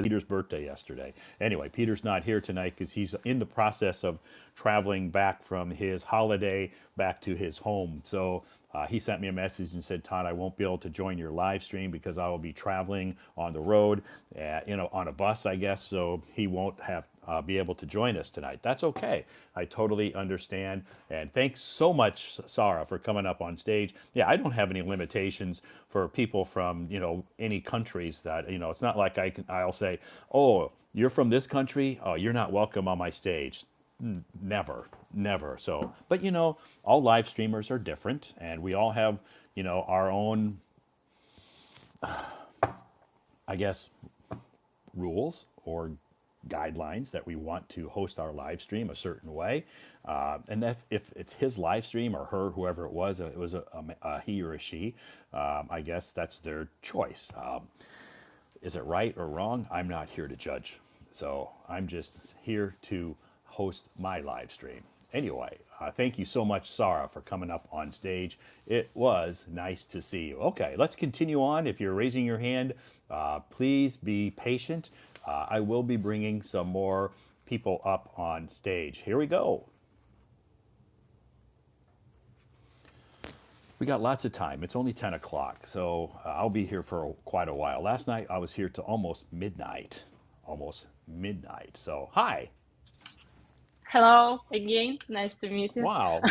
because Peter's birthday yesterday. Anyway, Peter's not here tonight because he's in the process of traveling back from his holiday back to his home. So he sent me a message and said, Todd, I won't be able to join your live stream because I will be traveling on the road, on a bus, I guess. So he won't have be able to join us tonight. That's okay. I totally understand. And thanks so much, Sarah, for coming up on stage. Yeah, I don't have any limitations for people from, any countries that, it's not like I'll say, oh, you're from this country? Oh, you're not welcome on my stage. Never, never. So, but all live streamers are different, and we all have, our own, I guess, rules or guidelines that we want to host our live stream a certain way. And if it's his live stream or her, whoever it was a he or a she, I guess that's their choice. Is it right or wrong? I'm not here to judge. So I'm just here to host my live stream. Anyway, thank you so much, Sarah, for coming up on stage. It was nice to see you. Okay, let's continue on. If you're raising your hand, please be patient. I will be bringing some more people up on stage. Here we go. We got lots of time. It's only 10 o'clock, so I'll be here for quite a while. Last night I was here till almost midnight. Almost midnight. So, hi. Hello again. Nice to meet you. Wow,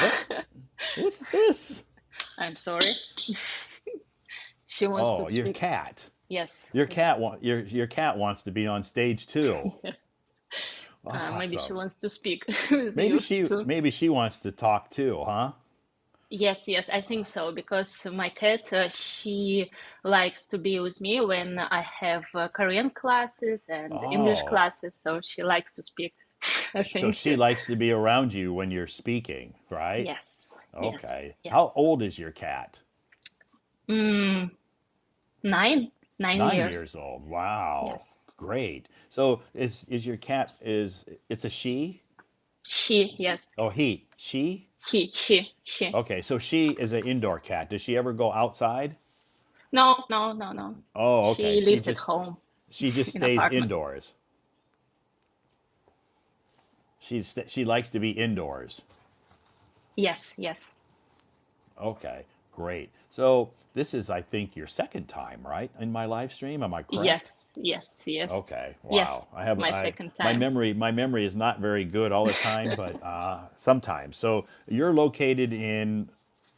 what's this? I'm sorry. She wants to Oh, your speak. cat. Yes. Your cat wants to be on stage too. Yes. Maybe she Awesome. wants to speak with Maybe you she too. maybe she wants to talk too, huh? Yes, yes, I think so because my cat, she likes to be with me when I have Korean classes and English Oh, classes, so she likes to speak, I so think. she likes to be around you when you're speaking, right? Yes, yes, Okay. How yes. old is your cat? Mm, nine, nine 9 years years. old. Wow. Yes. Great. So is your cat it's a she? She, yes. Oh, he. She? She. Okay, so she is an indoor cat. Does she ever go outside? No, no, no, no. Oh, okay. She lives at home She just in stays apartment. indoors. She likes to be indoors. Yes, yes. Okay, great. So this is, I think, your second time, right, in my live stream. Am I correct? Yes, yes, yes. Okay. Wow. Yes, I have my I second my time. memory is not very good all the time, but sometimes. So you're located in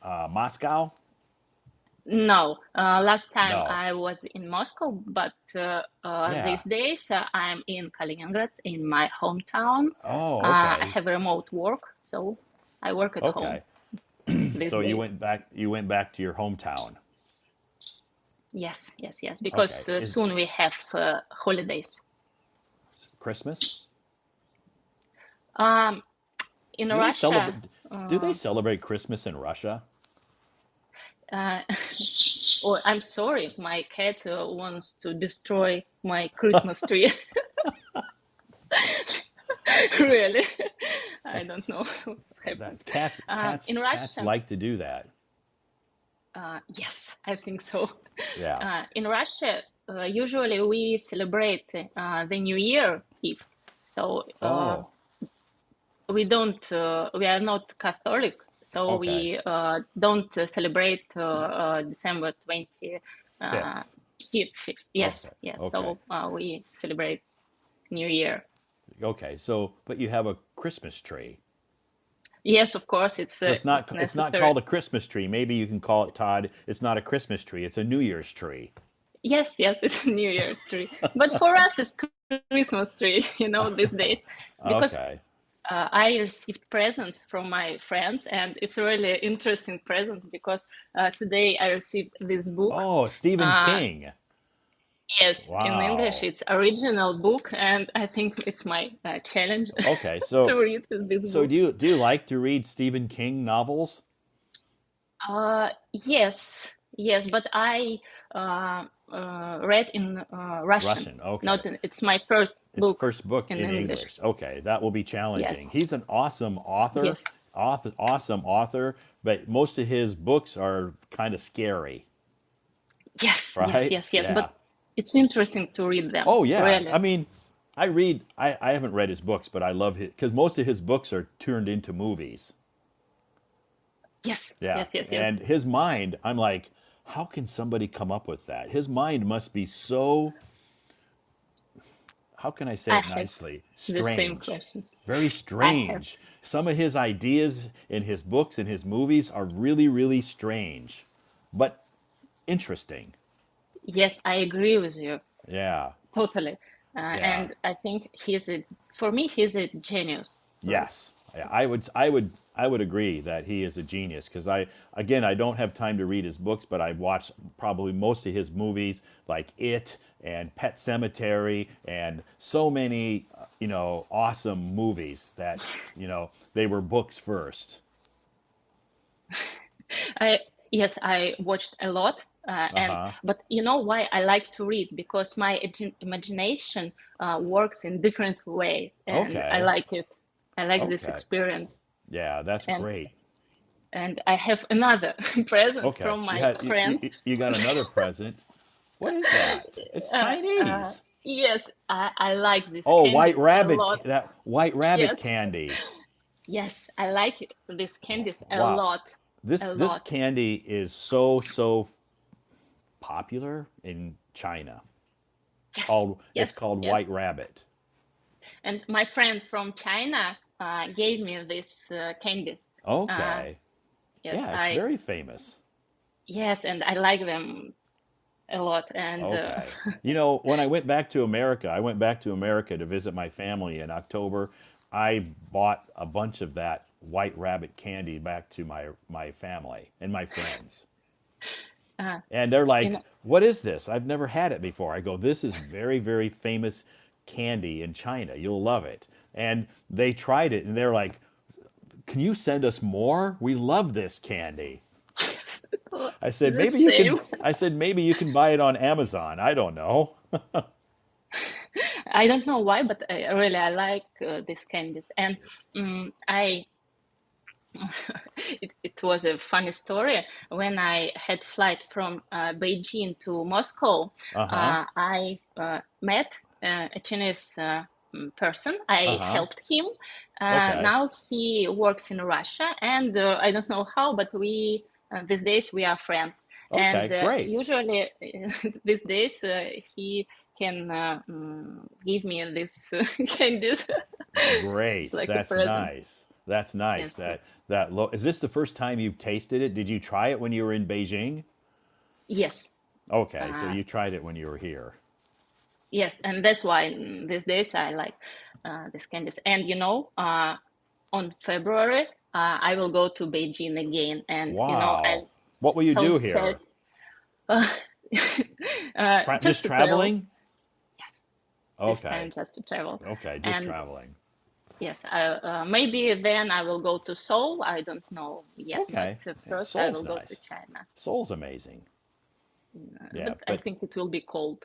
Moscow? No, last time No. I was in Moscow, but these Yeah. days I'm in Kaliningrad, in my hometown. Oh, I okay. have remote work, so I work at home Okay. these So you days. went back. You went back to your hometown. Yes, yes, yes, because Okay. Is soon we have holidays. Christmas? Um, in Do they Russia, celebrate? Do they uh, celebrate Christmas in Russia? uh, oh, I'm sorry, my cat wants to destroy my Christmas tree. Really, I don't know what's happened. That cats cats In cats Russia, like to do that. yes, I think so. Yeah. In Russia, usually we celebrate the New Year Eve. So Oh. we are not Catholic, so Okay. we don't celebrate December 20, uh, Fifth. 5th. Okay. Yes, yes. Okay. So we celebrate New Year. Okay. So, but you have a Christmas tree. Yes, of course, So it's it's not necessary. called a Christmas tree. Maybe you can call it, Todd. It's not a Christmas tree. It's a New Year's tree. Yes, yes, it's a New Year tree. But for us, it's Christmas tree, these days, because Okay. I received presents from my friends, and it's a really interesting present because today I received this book. Oh, Stephen Uh, King. yes, in English, Wow. it's original book, and I think it's my challenge Okay. to So read this so book. do you like to read Stephen King novels? Yes, yes, but I read in Russian. Russian. Okay. Not in, it's my first It's book first book in in English. English. Okay, that will be challenging. Yes, He's an awesome author, yes, awesome author, but most of his books are kind of scary, yes, yes, right? yes, yes. But Yeah. It's interesting to read them, Oh yeah, really. I mean, I haven't read his books, but I love his because most of his books are turned into movies. Yes, Yeah, yes, yes, yes. and his mind, I'm like, how can somebody come up with that? His mind must be so, how can I say I it had nicely? the same Strange. questions. Very I have. strange. Some of his ideas in his books and his movies are really, really strange, but interesting. Yes, I agree with you Yeah, totally. yeah. And I think for me, he's a genius. Yes, I would agree that he is a genius because again, I don't have time to read his books, but I've watched probably most of his movies, like It and Pet Cemetery, and so many, awesome movies that, they were books first. I yes, I watched a lot, Uh and huh. but you know why I like to read? Because my imagination works in different ways, and I Okay. like it. I like this Okay. experience, Yeah, that's and great. I have another present Okay. from my friend. You got another present. What is that? It's Chinese. Yes, I like these Oh, white candies a rabbit, lot. that white rabbit Yes, candy. yes, I like these candies a Wow. lot, This a this lot. candy is so popular in China. Yes, It's yes, called yes. white rabbit. And my friend from China gave me these candies. Uh, Okay. yes, Yeah, it's I very famous. yes, and I like them a lot. And Okay. You know, when I went back to America, I went back to America to visit my family in October. I bought a bunch of that white rabbit candy back to my family and my friends. uh, And they're you like, know, "What is this? I've never had it before." I go, "This is very, very famous candy in China. You'll love it." And they tried it and they're like, "Can you send us more? We love this candy." I said, the "Maybe you can." same. I said, "Maybe you can buy it on Amazon." I don't know. I don't know why, but I like these candies. And I it was a funny story. When I had flight from Beijing to Moscow, Uh huh. I met a Chinese person. Uh I huh. helped him. Okay. Now he works in Russia, and I don't know how, but these days we are friends. And Okay. Great. usually these days he can give me this candies. It's Great. like a That's present. nice. That's nice. Yes, That low. Is this the first time you've tasted it? Did you try it when you were in Beijing? yes. Okay, so Uh, you tried it when you were here. yes, and that's why these days I like these candies. And on February, I will go to Beijing again. And Wow. I'm What will you so do sad. here? Uh, Just just to travel. traveling? Yes, this Okay. time just to travel. Okay, just And traveling. yes, maybe then I will go to Seoul. I don't know yet, but Okay. Yeah, first I Seoul's will go to nice. China. Seoul's amazing. Yeah, But I but think it will be cold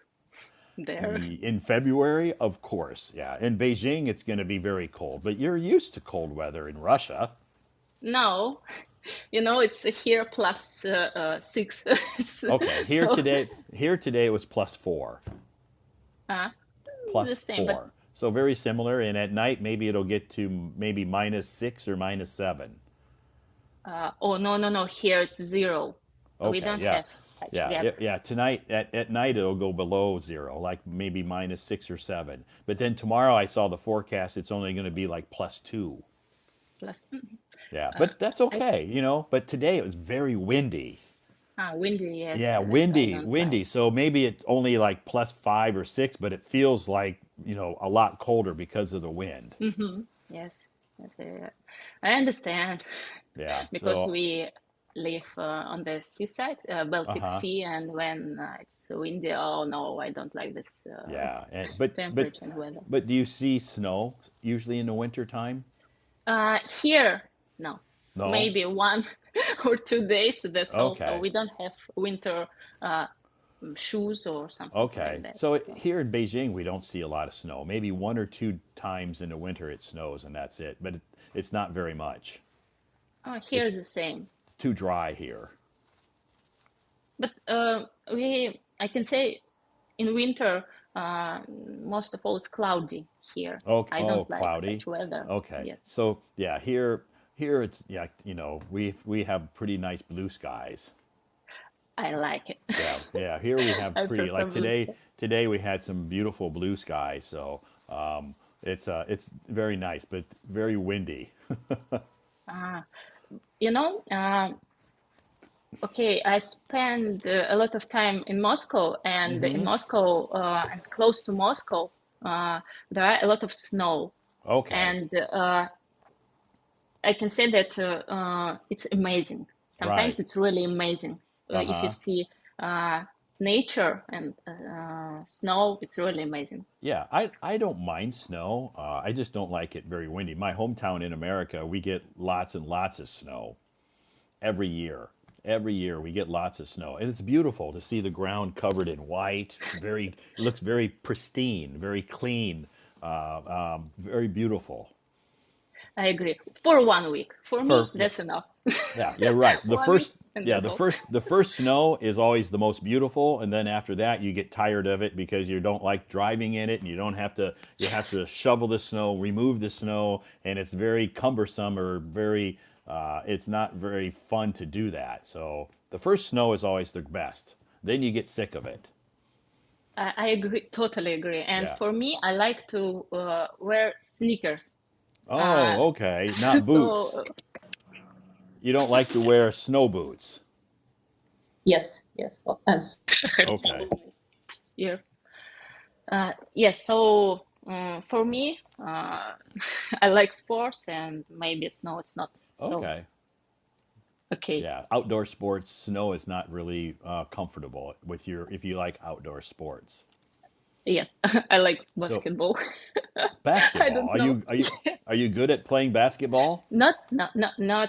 there. in February, of course. Yeah, in Beijing, it's going to be very cold, but you're used to cold weather in Russia. No, it's here plus 6. Okay, So here today it was +4. uh, Plus the same, but 4. So very similar. And at night, maybe it'll get to maybe -6 or -7. oh, no, no, no, here it's 0. We Okay, don't yeah. have such gap. Yeah. Tonight, at night, it'll go below 0, like maybe -6 or 7. But then tomorrow, I saw the forecast, it's only going to be like +2. Plus, Yeah, uh, but that's I okay, But today it was very windy. windy, yes, Yeah, that's I windy, don't windy. like. So maybe it's only like +5 or 6, but it feels like, a lot colder because of the wind. Yes, yes, I understand Yeah, because so, we live on the seaside, Baltic uh-huh. Sea, and when it's windy, oh no, I don't like this Yeah, and but temperature and weather. but do you see snow usually in the winter time? Here, no, No. maybe one or 2 days. That's also Okay. we don't have winter uh, shoes or something like Okay. that. So So here in Beijing, we don't see a lot of snow. Maybe 1 or 2 times in the winter it snows, and that's it. But it's not very much. It's here's the same. too dry here. But I can say in winter, uh, most of all, it's cloudy here. Oh, I oh, don't like cloudy. such weather. Okay. Yes, So yeah, here it's yeah, we have pretty nice blue skies. I like it. Yeah, yeah. Here we have I pretty prefer like blue today. sky. Today we had some beautiful blue skies, so it's very nice, but very windy. Uh, you know, okay, I spend a lot of time in Moscow, and in Hmm. Moscow, and close to Moscow, there are a lot of snow, Okay, and I can say that it's amazing. right. Sometimes it's really amazing. Uh If you huh. see nature and snow, it's really amazing. Yeah, I don't mind snow. I just don't like it very windy. My hometown in America, we get lots and lots of snow every year. Every year we get lots of snow, and it's beautiful to see the ground covered in white. Very, it looks very pristine, very clean, very beautiful. I agree. For 1 week, for me, For yeah, that's enough. yeah, right. The 1 week, first, and yeah, that's all. the first snow is always the most beautiful, and then after that, you get tired of it because you don't like driving in it, and you don't have to. You have Yes, to shovel the snow, remove the snow, and it's very cumbersome or very. It's not very fun to do that. So the first snow is always the best. Then you get sick of it. I agree, totally agree. And Yeah. for me, I like to wear sneakers. Uh, Oh, okay. Not so boots. You don't like to wear snow boots. yes, yes. Oh, I'm sorry. Okay. Here. Yes, so for me, I like sports, and maybe snow, it's not so Okay. okay. Yeah, outdoor sports, snow is not really comfortable with your if you like outdoor sports. Yes, I like So basketball. I basketball, don't know. are you good at playing basketball? Not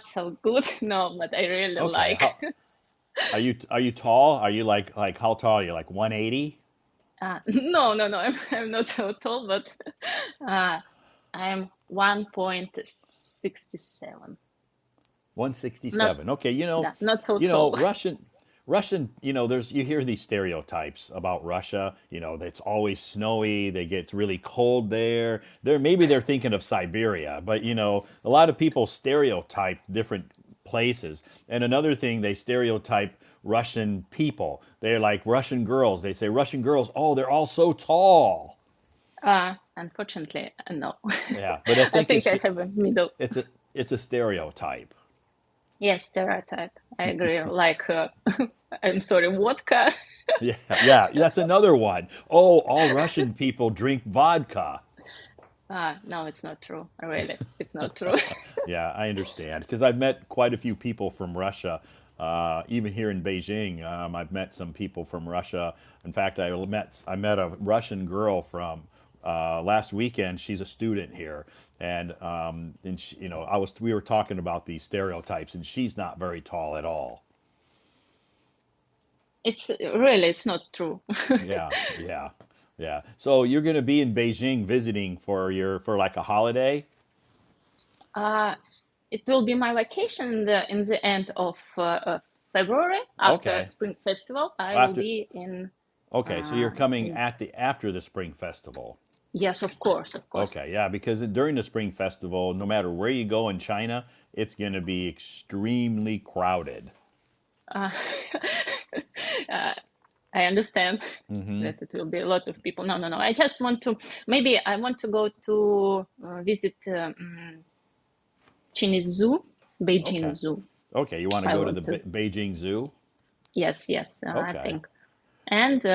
so good, no, but I really Okay, like. how are you tall? Are you like how tall are you? Like 180? No, no, no, I'm not so tall, but uh, I'm 1.67. Not, 167. Okay, not so tall. Russian, there's you hear these stereotypes about Russia, it's always snowy, they get really cold there. Maybe they're thinking of Siberia, but a lot of people stereotype different places. And another thing, they stereotype Russian people. They're like Russian girls. They say Russian girls, oh, they're all so tall. Unfortunately, no. Yeah, but I I think think I have a middle. it's a it's a stereotype. Yes, stereotype. I agree. Like, I'm sorry, vodka. Yeah, yeah, that's another one. Oh, all Russian people drink vodka. No, it's not true. Really, it's not true. Yeah, I understand because I've met quite a few people from Russia. Even here in Beijing, I've met some people from Russia. In fact, I met a Russian girl from last weekend. She's a student here, and she, we were talking about these stereotypes, and she's not very tall at all. It's really, it's not true. Yeah, yeah, yeah. So you're going to be in Beijing visiting for like a holiday? Uh, it will be my vacation in the end of February after Okay. Spring Festival. I will After be in. Okay, so you're coming In at the after the spring festival. Yes, of course, of course. Okay, yeah, because during the spring festival, no matter where you go in China, it's going to be extremely crowded. Uh, uh, I understand Hmm. that it will be a lot of people. No, no, no. I just want to. Maybe I want to go to visit Chinese Zoo, Okay. Beijing Zoo. Okay, you want to I go to the want to. Beijing Zoo? Yes, yes. I Okay. think. And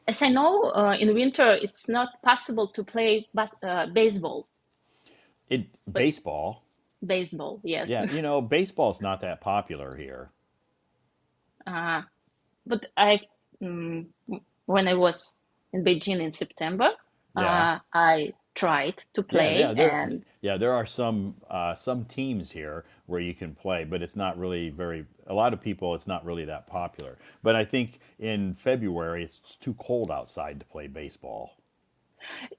as I know, in winter it's not possible to play baseball. But Baseball. baseball, yes. Yeah, baseball's not that popular here. Uh, but mm, when I was in Beijing in September, Yeah. I tried to Yeah, play, and there are some teams here where you can play, but it's not really very a lot of people it's not really that popular. But I think in February it's too cold outside to play baseball.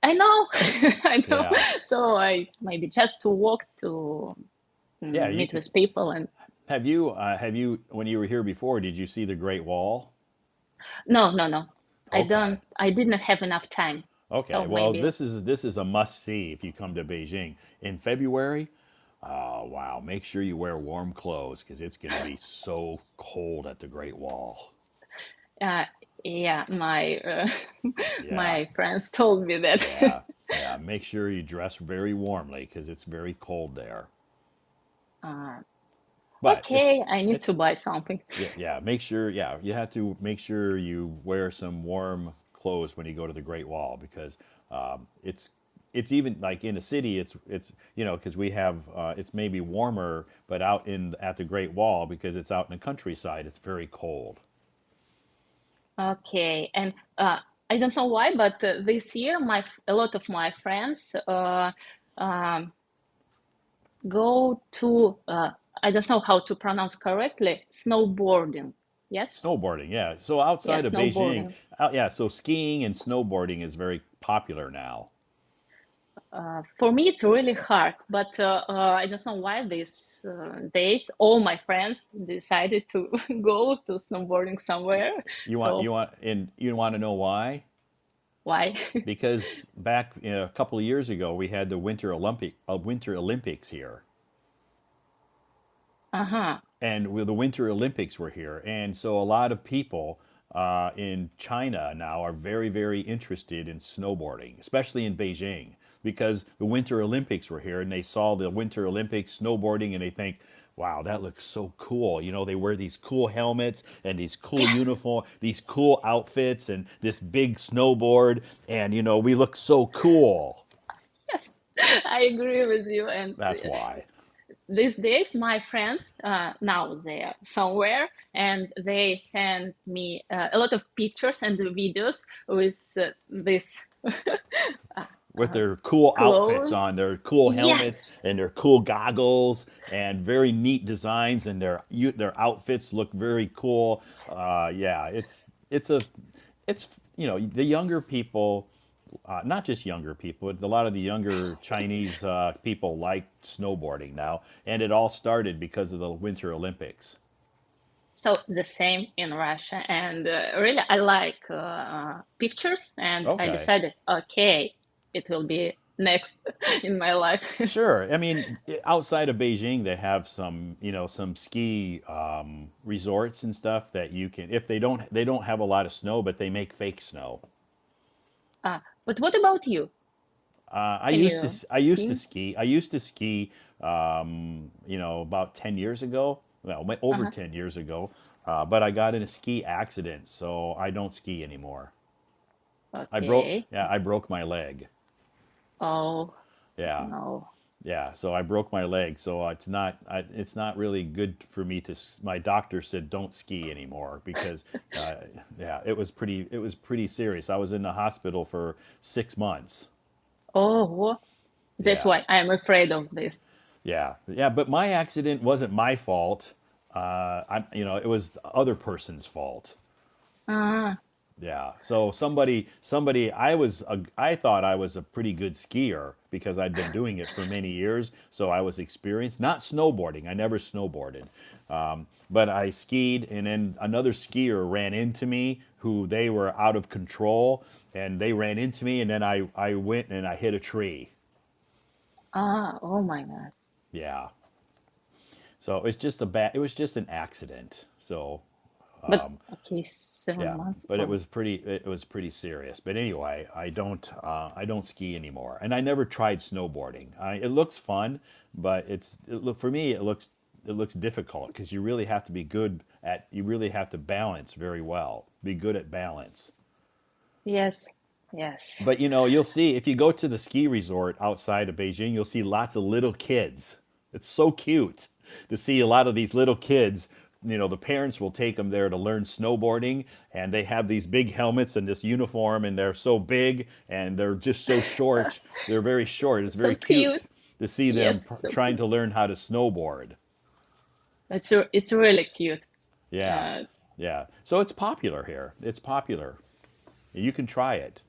I know, I know. Yeah. So I maybe just to walk to Yeah, you meet can with people, and have you when you were here before, did you see the Great Wall? no, no, no. Okay. I didn't have enough time. Okay. So Well, maybe. this is a must see if you come to Beijing in February. Oh, wow. Make sure you wear warm clothes because it's going to be so cold at the Great Wall. Uh, yeah, my Yeah. my friends told me that. Yeah. Yeah. Make sure you dress very warmly because it's very cold there. uh, But okay, I need it's to buy something. yeah, yeah. Make sure, yeah, you have to make sure you wear some warm clothes when you go to the Great Wall because it's even like in the city, it's because we have it's maybe warmer, but out in at the Great Wall because it's out in the countryside, it's very cold. Okay, and I don't know why, but this year a lot of my friends um, go to I don't know how to pronounce correctly, snowboarding. Yes? Snowboarding, yeah. So outside Yes, of Beijing, snowboarding. yeah, so skiing and snowboarding is very popular now. For me, it's really hard, but I don't know why these days all my friends decided to go to snowboarding somewhere. You want So you want and you want to know why? why? Because back a couple of years ago, we had the Winter Olympics here, Uh-huh. and the Winter Olympics were here, and so a lot of people in China now are very, very interested in snowboarding, especially in Beijing, because the Winter Olympics were here, and they saw the Winter Olympics snowboarding, and they think, "Wow, that looks so cool!" They wear these cool helmets and these cool Yes, uniform, these cool outfits, and this big snowboard, and we look so cool. yes, I agree with you. And That's why. these days, my friends now they are somewhere, and they send me a lot of pictures and videos with this With their cool outfits clothes. on, their cool helmets Yes, and their cool goggles and very neat designs, and their outfits look very cool. Yeah, it's the younger people, not just younger people, but a lot of the younger Chinese people like snowboarding now, and it all started because of the Winter Olympics. so the same in Russia, and really I like pictures, and I Okay. decided, okay, it will be next in my life. Sure. I mean, outside of Beijing, they have some ski resorts and stuff that you can. If they don't have a lot of snow, but they make fake snow. But what about you? I Can used to you I used to ski? ski. I used to ski. About 10 years ago. Well, over Uh-huh. 10 years ago. But I got in a ski accident, so I don't ski anymore. Okay. I broke my leg. Oh, Yeah. no. Yeah, so I broke my leg, so it's not really good for me to. My doctor said don't ski anymore because, yeah, it was pretty serious. I was in the hospital for 6 months. Oh, that's Yeah, why I'm afraid of this. yeah, yeah. But my accident wasn't my fault. It was the other person's fault. Ah, Yeah. So I thought I was a pretty good skier because I'd been doing it for many years. So I was experienced, not snowboarding. I never snowboarded. But I skied, and then another skier ran into me who they were out of control, and they ran into me, and then I went and I hit a tree. oh my God. Yeah. So it was just an accident. So But okay, seven yeah, months. but it Oh, was pretty serious. But anyway, I don't ski anymore, and I never tried snowboarding. It looks fun, but for me it looks difficult because you really have to balance very well, be good at balance. yes, yes. But you'll see if you go to the ski resort outside of Beijing, you'll see lots of little kids. It's so cute to see a lot of these little kids. The parents will take them there to learn snowboarding, and they have these big helmets and this uniform, and they're so big and they're just so short. They're very short. It's very So cute. cute to see them Yes, so trying cute. to learn how to snowboard. It's really cute. Yeah, Uh, yeah. So it's popular here. It's popular. You can try it.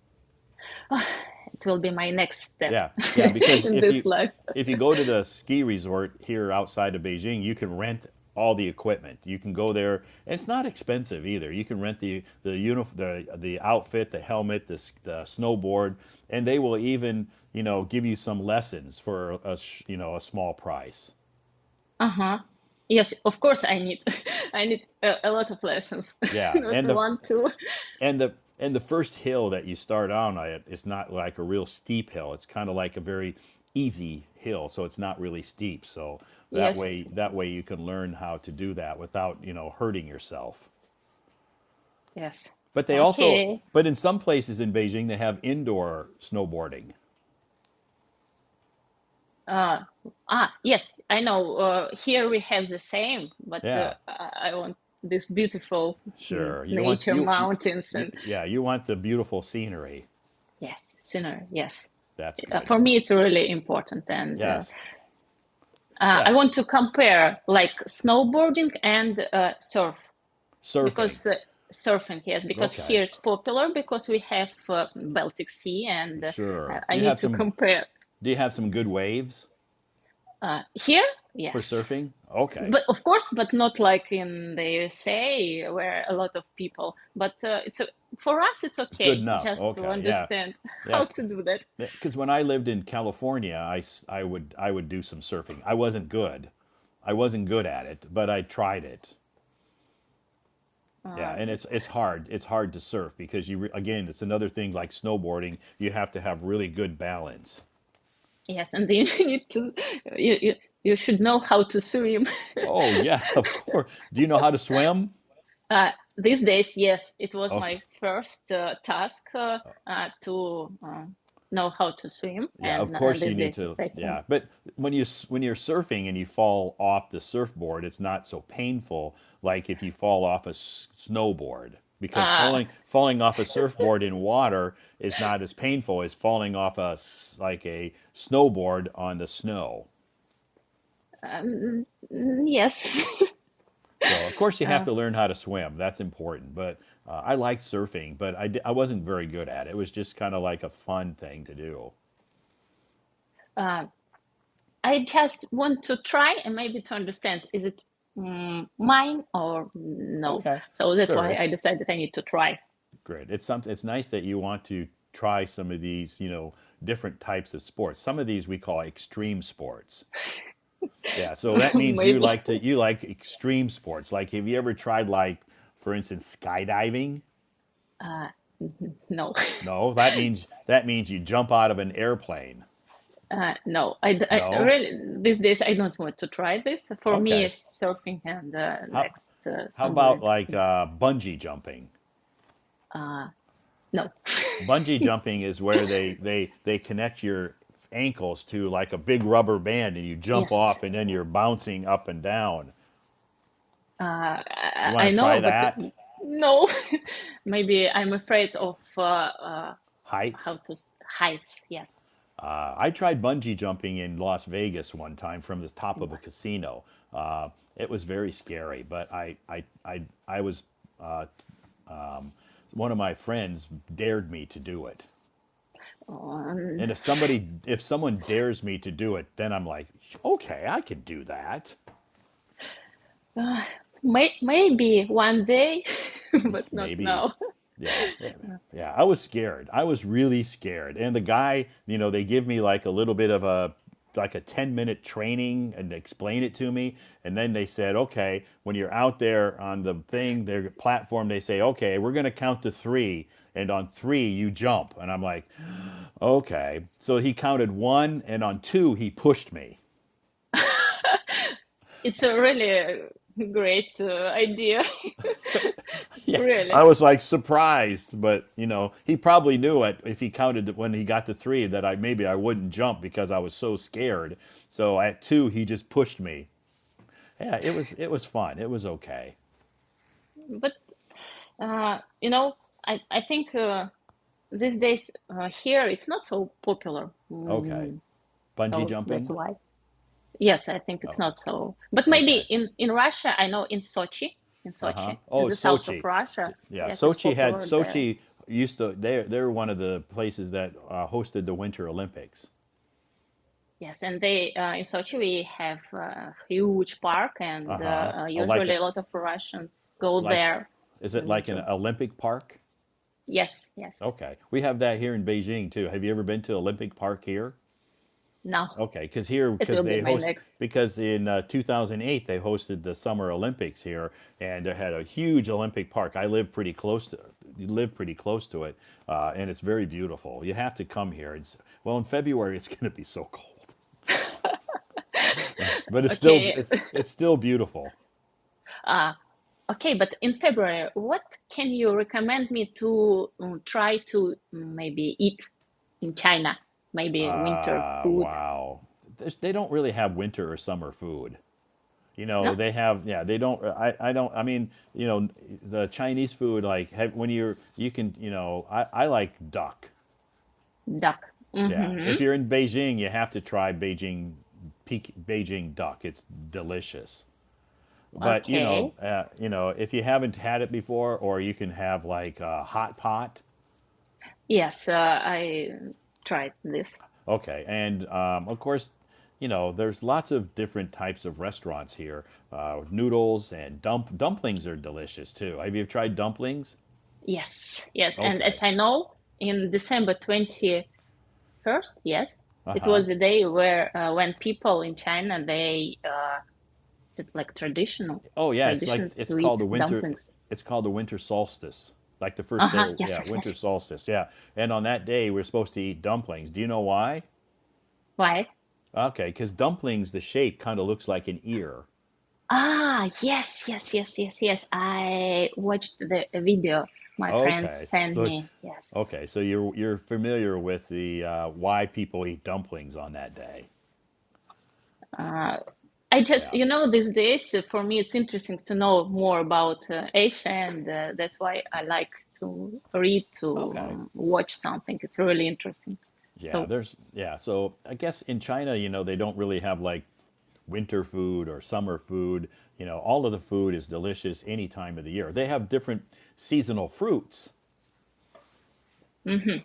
it will be my next step Yeah, yeah, because in if this you life. if you go to the ski resort here outside of Beijing, you can rent all the equipment. You can go there, and it's not expensive either. You can rent the outfit, the helmet, the snowboard, and they will even give you some lessons for a small price. Uh-huh. Yes, of course I need I need a lot of lessons. Yeah, Not one, two. and the first hill that you start on it's not like a real steep hill. It's kind of like a very easy hill, so it's not really steep. So Yes. that way you can learn how to do that without hurting yourself. Yes. But Okay. but in some places in Beijing they have indoor snowboarding. Uh, yes, I know. Here we have the same, but Yeah, I want this beautiful sure. You want nature, mountains, and yeah, you want the beautiful scenery. yes, scenery. Yes, That's good. for me it's really important, and Yes. I Yeah. want to compare like snowboarding and surf Surfing. because surfing, yes, because Okay. here it's popular because we have Baltic Sea, and Sure. I need to compare. Do you have some good waves Here, for yes. surfing? Okay. But of course, but not like in the USA where a lot of people. But for us, it's Good okay enough. just to Okay. Yeah. understand Yeah. how to do that. Because when I lived in California, I would do some surfing. I wasn't good. I wasn't good at it, but I tried it. Yeah, Uh, and it's hard. It's hard to surf because again, it's another thing like snowboarding. You have to have really good balance. yes, and then you need to you should know how to swim. Oh yeah, of course. Do you know how to swim? These days, yes, it was Okay. my first task to know how to swim, Yeah, of and course you these need days to. I can. Yeah, but when you're surfing and you fall off the surfboard, it's not so painful like if you fall off a snowboard because Uh, falling off a surfboard in water is not as painful as falling off like a snowboard on the snow. um, yes. So of course you have uh, to learn how to swim. That's important. But I liked surfing, but I wasn't very good at it. It was just kind of like a fun thing to do. uh, I just want to try and maybe to understand is it mine or no? Okay, So that's sure. why I decided I need to try. Great. It's something. It's nice that you want to try some of these, different types of sports. Some of these we call extreme sports. Yeah. So that means Maybe. you like extreme sports. Like, have you ever tried, like, for instance, skydiving? Uh, no, No. That means you jump out of an airplane. no. I No. really these days I don't want to try this. For me, Okay. it's surfing and How next how about snowboarding. like bungee jumping? Uh, no. Bungee jumping is where they connect your ankles to like a big rubber band and you jump Yes, off and then you're bouncing up and down. You I want to try know, but that? no. Maybe I'm afraid of how Heights? to heights. Yes. I tried bungee jumping in Las Vegas one time from the top of a Yes. casino. It was very scary, but I was one of my friends dared me to do it. Um, And if someone dares me to do it, then I'm like, okay, I can do that. uh, maybe one day, but not Maybe. now. Yeah, yeah, yeah. I was scared. I was really scared. And the guy, they give me like a little bit of a 10-minute training and explain it to me. And then they said, okay, when you're out there on the thing, their platform, they say, okay, we're going to count to three. And on three, you jump. And I'm like, okay. So he counted one, and on two, he pushed me. It's a really great idea. Yeah, I Really. was like surprised, but he probably knew it if he counted when he got to three that I wouldn't jump because I was so scared. So at two, he just pushed me. Yeah, it was fun. It was okay. But I think these days here it's not so popular. Okay, bungee So that's jumping. why. Yes, I think it's Oh, not so. But maybe okay. in Russia, I know in Uh huh. Sochi, in Oh, the south of Sochi. Russia, Yeah, yes, it's popular there. Sochi used to. They're one of the places that hosted the Winter Olympics. Yes, and they in Sochi we have a huge park, and Uh-huh. Like usually a lot of Russians go like there is it in like an winter. Olympic park? Yes, yes. Okay. We have that here in Beijing too. Have you ever been to Olympic Park here? Now Okay, because here, it because will be they my host, next. because in 2008 they hosted the Summer Olympics here, and they had a huge Olympic park. I live pretty close to, live pretty close to it, and it's very beautiful. You have to come here. It's well in February. It's going to be so cold, but Okay, it's still beautiful. uh, okay, but in February, what can you recommend me to try to maybe eat in China? Maybe winter food? Wow, they don't really have winter or summer food. You know, No, they have, yeah, they don't, I don't, I mean, you know, the Chinese food, like when you can, you know, I like duck. duck. Yeah. Mm-hmm. If you're in Beijing, you have to try Beijing duck. It's delicious. But, Okay. if you haven't had it before, or you can have like a hot pot. Yes, I tried this. Okay. And of course, there's lots of different types of restaurants here. Noodles and dumplings are delicious too. Have you tried dumplings? Yes, yes. And as Okay. I know, in December 21st, yes, it Uh-huh. was the day where when people in China it's like Oh yeah, it's like tradition to eat dumplings. it's called the winter solstice. Like the first day, Uh-huh. Yes, yeah, yes, winter yes. solstice, yeah. And on that day, we're supposed to eat dumplings. Do you know why? Why? Okay, because dumplings, the shape kind of looks like an ear. Ah, yes, yes, yes, yes, yes. I watched the video my friend Okay, sent me. Yes. so you're familiar with the why people eat dumplings on that day. Uh, I just, Yeah. these days, for me, it's interesting to know more about Asia, and that's why I like to read, to Okay. watch something. It's really interesting. Yeah, So, there's yeah. So I guess in China, they don't really have like winter food or summer food. All of the food is delicious any time of the year. They have different seasonal fruits. hmm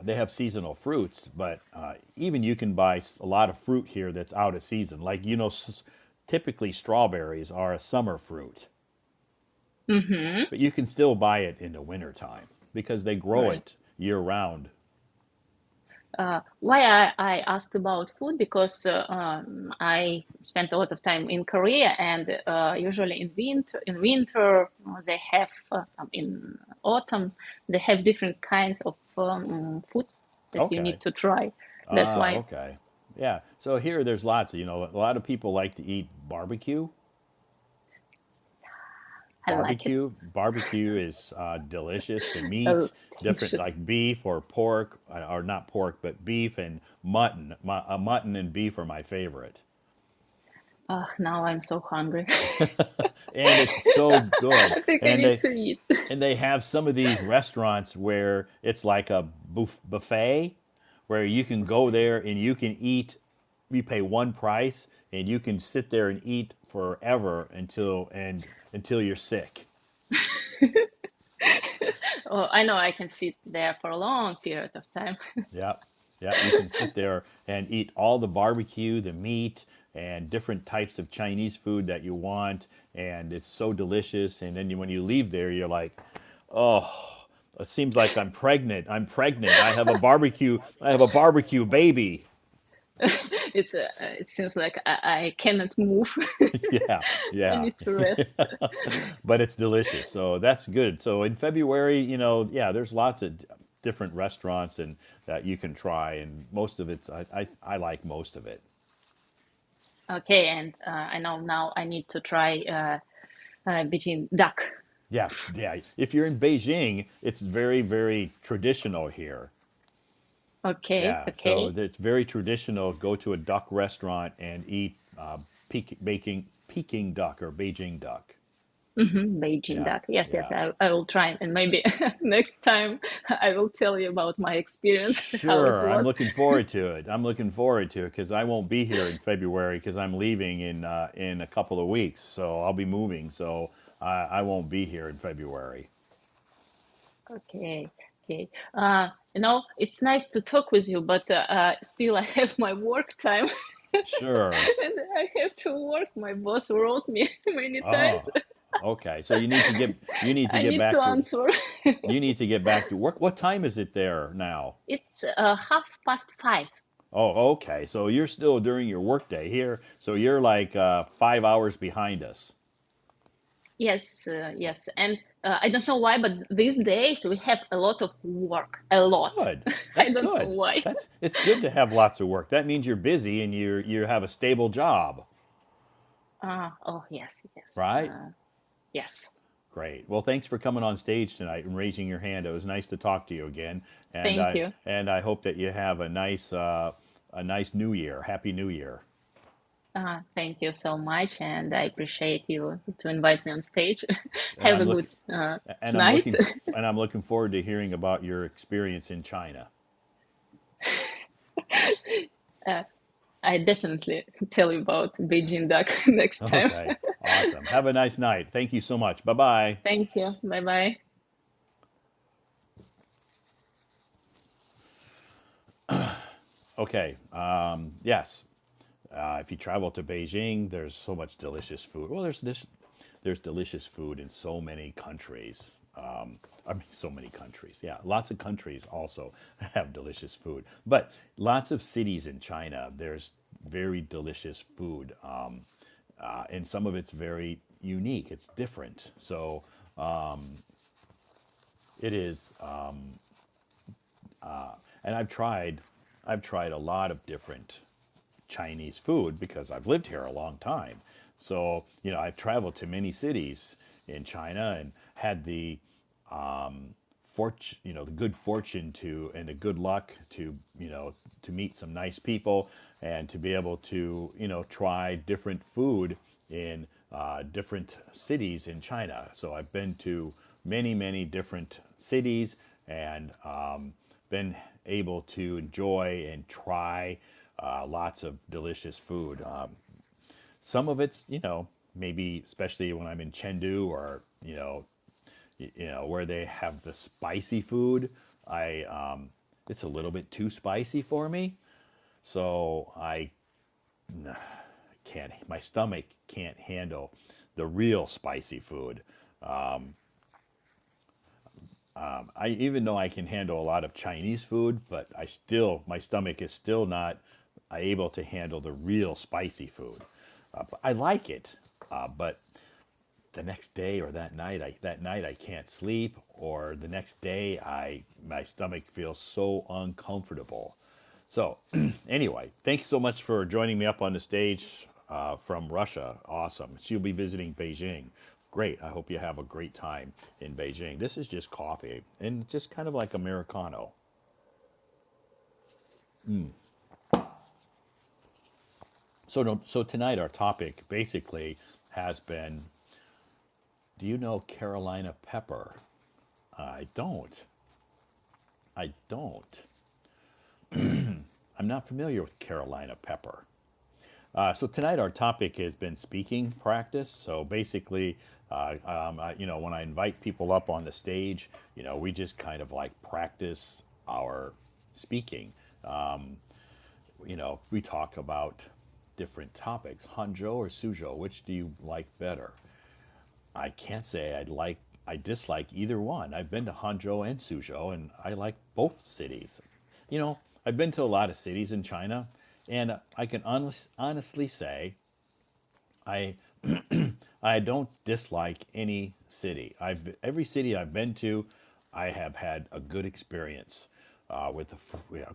They have seasonal fruits, but even you can buy a lot of fruit here that's out of season. Like, typically strawberries are a summer fruit, hmm but you can still buy it in the wintertime because they grow right. it year round. Why I asked about food because I spent a lot of time in Korea, and usually in winter they have in autumn they have different kinds of food that you Okay. need to try. That's why Okay. Yeah. So here there's lots of, a lot of people like to eat barbecue. I like it. Barbecue is delicious. The Oh, meat, different delicious. like beef or pork, or not pork, but beef and mutton. Mutton and beef are my favorite. Now I'm so hungry. And it's so good. I think I And need they to eat. and they have some of these restaurants where it's like a buffet, where you can go there and you can eat. You pay one price and you can sit there and eat forever until you're sick. Oh, I know I can sit there for a long period of time. Yep. Yep. You can sit there and eat all the barbecue, the meat, and different types of Chinese food that you want. And it's so delicious. And then when you leave there, you're like, oh, it seems like I'm pregnant. I'm pregnant. I have a barbecue. I have a barbecue baby. It seems like I cannot move. Yeah. I Yeah. need to rest. But it's delicious. So that's good. So in February, yeah, there's lots of different restaurants and that you can try. And most of it's, I like most of it. Okay, and I know now I need to try Beijing duck. Yeah, yeah. If you're in Beijing, it's very, very traditional here. Okay, Yeah, so okay. it's very traditional. Go to a duck restaurant and eat Peking duck or Beijing duck. Beijing Yeah, duck. Yes, yes, yeah. I will try, and maybe next time I will tell you about my experience, how it Sure, I'm was. looking forward to it. I'm looking forward to it because I won't be here in February because I'm leaving in a couple of weeks. So I'll be moving. So I won't be here in February. Okay. Okay. It's nice to talk with you, but still I have my work time Sure. and I have to work. My boss wrote me many times. Oh, okay. So you need to I get need to back to answer. you need to get back to work. What time is it there now? It's 5:30. Oh, okay. So you're still during your workday here. So you're like 5 hours behind us. Yes, yes. And I don't know why, but these days we have a lot of work, a lot. Good. I That's don't know good. why. It's good to have lots of work. That means you're busy and you have a stable job, Oh, yes, yes, right? yes. Great. Well, thanks for coming on stage tonight and raising your hand. It was nice to talk to you again, and Thank I you. and I hope that you have a nice New Year. Happy New Year. Thank you so much, and I appreciate you to invite me on stage. And Have I'm a look good and I'm night. looking and I'm looking forward to hearing about your experience in China. uh, I definitely tell you about Beijing duck next time. Okay. Awesome. Have a nice night. Thank you so much. Bye bye. Thank you. Bye bye. Okay. Yes. If you travel to Beijing, there's so much delicious food. Well, there's delicious food in so many countries. I mean, so many countries. Yeah, lots of countries also have delicious food. But lots of cities in China, there's very delicious food, and some of it's very unique. It's different. So it is. And I've tried a lot of different Chinese food because I've lived here a long time. So, I've traveled to many cities in China and had the the good fortune to and the good luck to meet some nice people and to be able to, try different food in different cities in China. So I've been to many, many different cities and been able to enjoy and try lots of delicious food. Some of it's, maybe especially when I'm in Chengdu or, where they have the spicy food. It's a little bit too spicy for me. So I can't, my stomach can't handle the real spicy food. I even though I can handle a lot of Chinese food, but my stomach is still not able to handle the real spicy food. But I like it, but the next day or that night I can't sleep, or the next day my stomach feels so uncomfortable. So anyway, thanks so much for joining me up on the stage from Russia. Awesome. She'll be visiting Beijing. Great. I hope you have a great time in Beijing. This is just coffee and just kind of like Americano. So tonight our topic basically has been, do you know Carolina pepper? I don't. I don't. I'm not familiar with Carolina pepper. So tonight our topic has been speaking practice. So basically, when I invite people up on the stage, we just kind of like practice our speaking. We talk about different topics. Hanzhou or Suzhou, which do you like better? I can't say I dislike either one. I've been to Hangzhou and Suzhou, and I like both cities. I've been to a lot of cities in China, and I can honestly say I I don't dislike any city. Every city I've been to, I have had a good experience. Of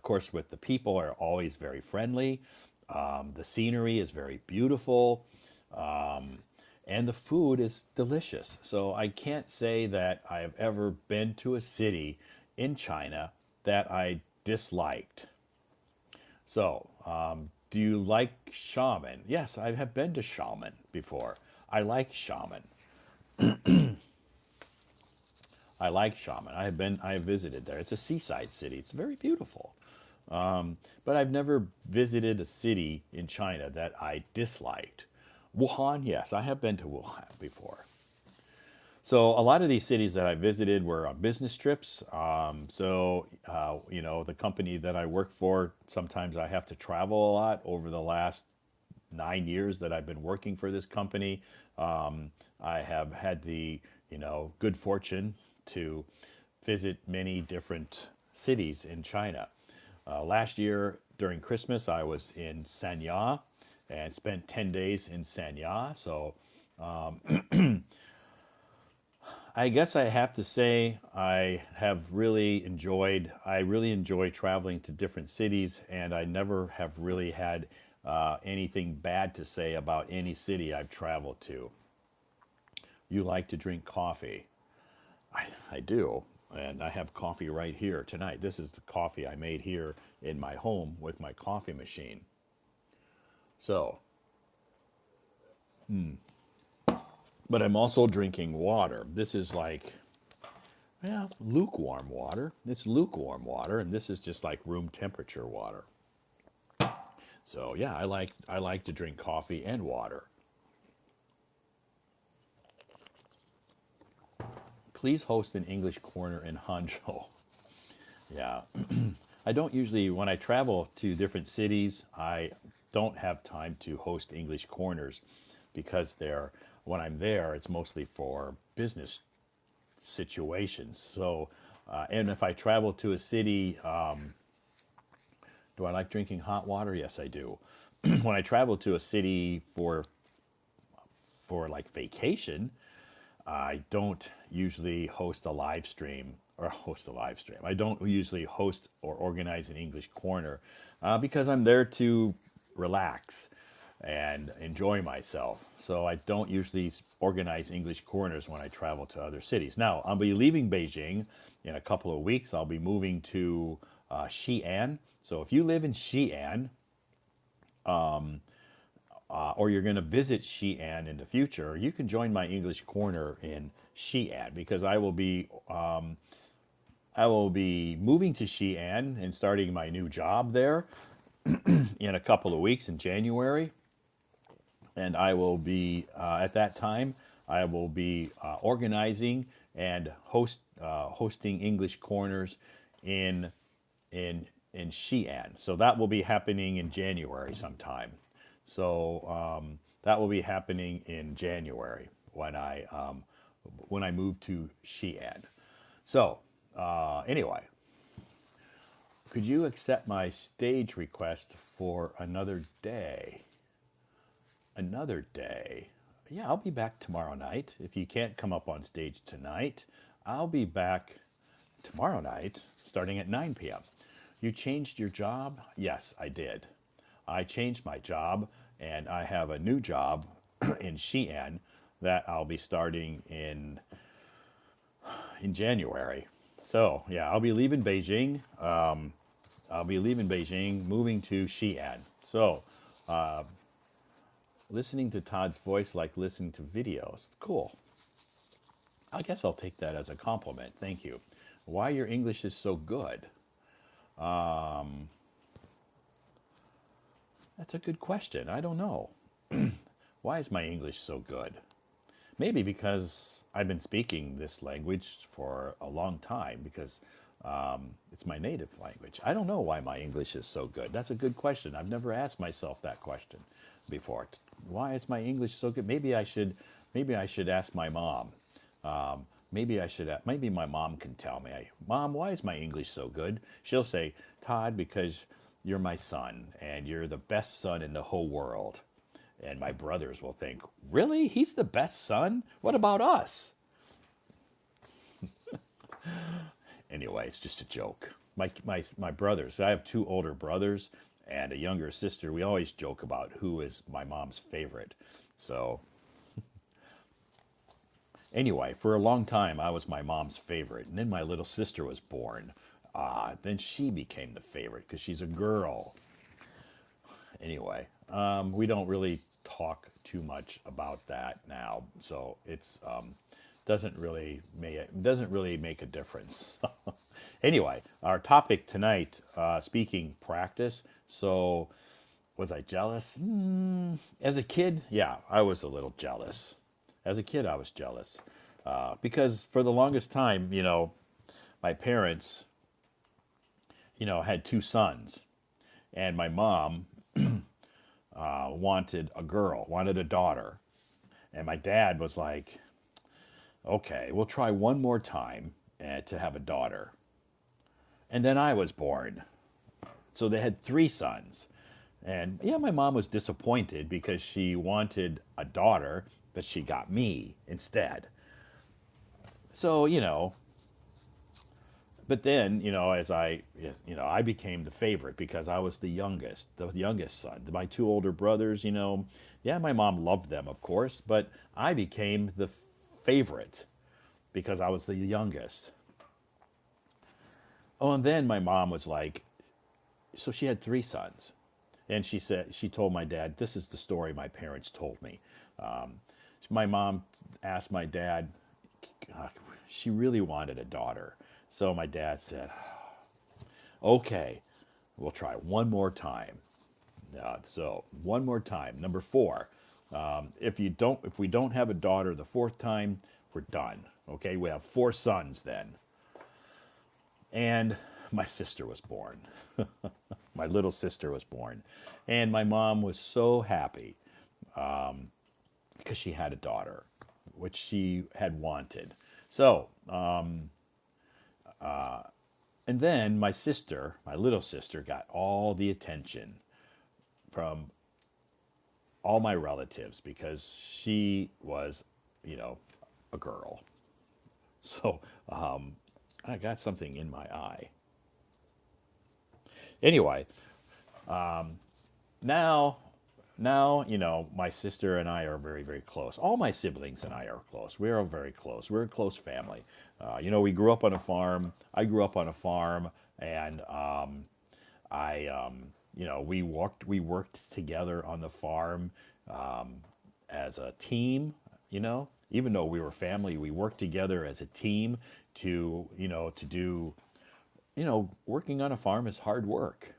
course, with the people are always very friendly. The scenery is very beautiful, and the food is delicious. So I can't say that I have ever been to a city in China that I disliked. So, do you like shaman? Yes, I have been to shaman before. I like shaman. I like shaman. I have visited there. It's a seaside city. It's very beautiful. But I've never visited a city in China that I disliked. Wuhan, yes, I have been to Wuhan before. So a lot of these cities that I visited were on business trips. The company that I work for, sometimes I have to travel a lot. Over the last 9 years that I've been working for this company, I have had the, good fortune to visit many different cities in China. Last year during Christmas, I was in Sanya and spent 10 days in Sanya. So I guess I have to say I really enjoy traveling to different cities, and I never have really had anything bad to say about any city I've traveled to. You like to drink coffee. I do, and I have coffee right here tonight. This is the coffee I made here in my home with my coffee machine. So, but I'm also drinking water. This is like, yeah, lukewarm water. It's lukewarm water, and this is just like room temperature water. So yeah, I like to drink coffee and water. Please host an English corner in Hangzhou. Yeah, I don't usually when I travel to different cities, I don't have time to host English corners because they're when I'm there, it's mostly for business situations. So, and if I travel to a city, do I like drinking hot water? Yes, I do. When I travel to a city for like vacation, I don't usually host a live stream or host a live stream. I don't usually host or organize an English corner because I'm there to relax and enjoy myself. So I don't usually organize English corners when I travel to other cities. Now, I'll be leaving Beijing in a couple of weeks. I'll be moving to Xi'an. So if you live in Xi'an, or you're going to visit Xi'an in the future, you can join my English corner in Xi'an because I will be moving to Xi'an and starting my new job there in a couple of weeks in January, and I will be at that time I will be organizing and hosting English corners in in Xi'an. So that will be happening in January sometime. So that will be happening in January when I move to Xi'an. So anyway, could you accept my stage request for another day? Another day. Yeah, I'll be back tomorrow night. If you can't come up on stage tonight, I'll be back tomorrow night starting at 9 p.m. You changed your job? Yes, I did. I changed my job and I have a new job in Xi'an that I'll be starting in January. So, yeah, I'll be leaving Beijing, moving to Xi'an. So, listening to Todd's voice like listening to videos. Cool. I guess I'll take that as a compliment. Thank you. Why your English is so good? That's a good question. I don't know. Why is my English so good? Maybe because I've been speaking this language for a long time because it's my native language. I don't know why my English is so good. That's a good question. I've never asked myself that question before. Why is my English so good? Maybe I should ask my mom. Maybe my mom can tell me. Mom, why is my English so good? She'll say, Todd, because you're my son and you're the best son in the whole world. And my brothers will think, really? He's the best son? What about us? Anyway, it's just a joke. My brothers, I have two older brothers and a younger sister. We always joke about who is my mom's favorite. So, anyway, for a long time, I was my mom's favorite. And then my little sister was born. Then she became the favorite because she's a girl. Anyway, we don't really talk too much about that now. So it's doesn't really make a difference. Anyway, our topic tonight, speaking practice. So, was I jealous? As a kid, yeah, I was a little jealous. As a kid, I was jealous. Because for the longest time, my parents, had two sons, and my mom wanted a girl, wanted a daughter, and my dad was like, "Okay, we'll try one more time to have a daughter." And then I was born, so they had three sons. And yeah, my mom was disappointed because she wanted a daughter, but she got me instead. So, but then, as I became the favorite because I was the youngest son. My two older brothers, yeah, my mom loved them, of course, but I became the favorite because I was the youngest. Oh, and then my mom was like, so she had three sons. And she told my dad, this is the story my parents told me. Um, my mom asked my dad, she really wanted a daughter. So my dad said, okay, we'll try one more time. So one more time. Number four, if we don't have a daughter the fourth time, we're done. Okay, we have four sons then. And my sister was born. My little sister was born. And my mom was so happy because she had a daughter, which she had wanted. So, and then my sister, my little sister, got all the attention from all my relatives because she was, you know, a girl. So I got something in my eye. Anyway, now my sister and I are very, very close. All my siblings and I are close. We are very close. We're a close family. We grew up on a farm. I grew up on a farm, and we worked together on the farm as a team. Even though we were family, we worked together as a team to do. Working on a farm is hard work.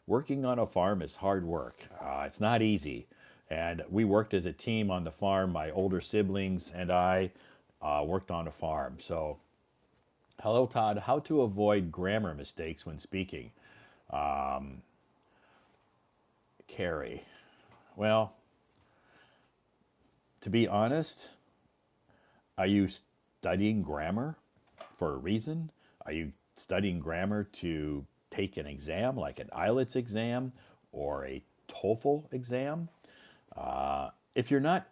Working on a farm is hard work. It's not easy. And we worked as a team on the farm. My older siblings and I worked on a farm. So, hello, Todd. How to avoid grammar mistakes when speaking? Carrie. Well, to be honest, are you studying grammar for a reason? Are you studying grammar to take an exam like an IELTS exam or a TOEFL exam? If you're not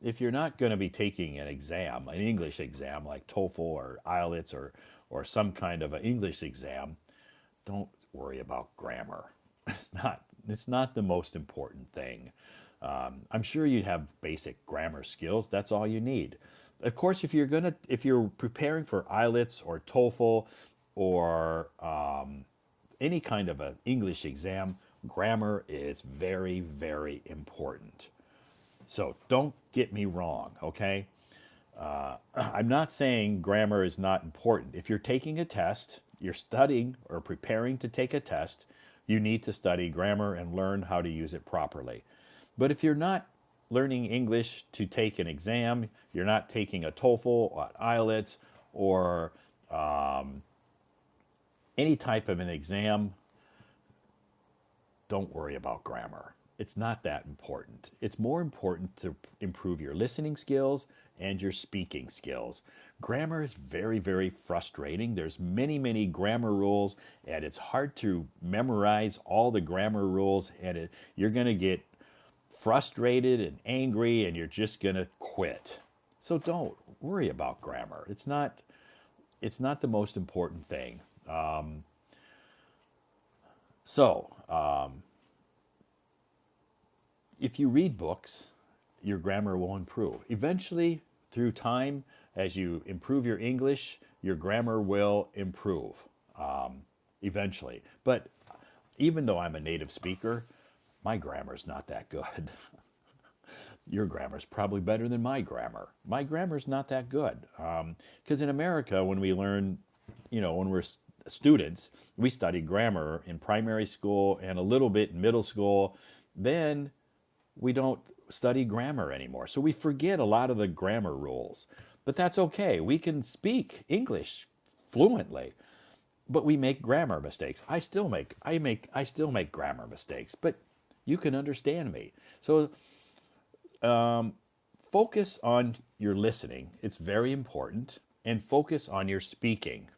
if you're not going to be taking an exam, an English exam like TOEFL or IELTS or some kind of an English exam, don't worry about grammar. It's not the most important thing. I'm sure you have basic grammar skills. That's all you need. Of course, if you're preparing for IELTS or TOEFL or any kind of an English exam, grammar is very, very important. So don't get me wrong, okay? I'm not saying grammar is not important. If you're taking a test, you're studying or preparing to take a test, you need to study grammar and learn how to use it properly. But if you're not learning English to take an exam, you're not taking a TOEFL or IELTS or any type of an exam, don't worry about grammar. It's not that important. It's more important to improve your listening skills and your speaking skills. Grammar is very, very frustrating. There's many, many grammar rules, and it's hard to memorize all the grammar rules, and you're going to get frustrated and angry, and you're just going to quit. So don't worry about grammar. It's not the most important thing. So, if you read books, your grammar will improve. Eventually, through time, as you improve your English, your grammar will improve eventually. But even though I'm a native speaker, my grammar is not that good. Your grammar is probably better than my grammar. My grammar is not that good. Because in America, when we learn, when we're students, we study grammar in primary school and a little bit in middle school. Then we don't study grammar anymore. So we forget a lot of the grammar rules. But that's okay. We can speak English fluently, but we make grammar mistakes. I still make grammar mistakes, but you can understand me. So focus on your listening. It's very important, and focus on your speaking.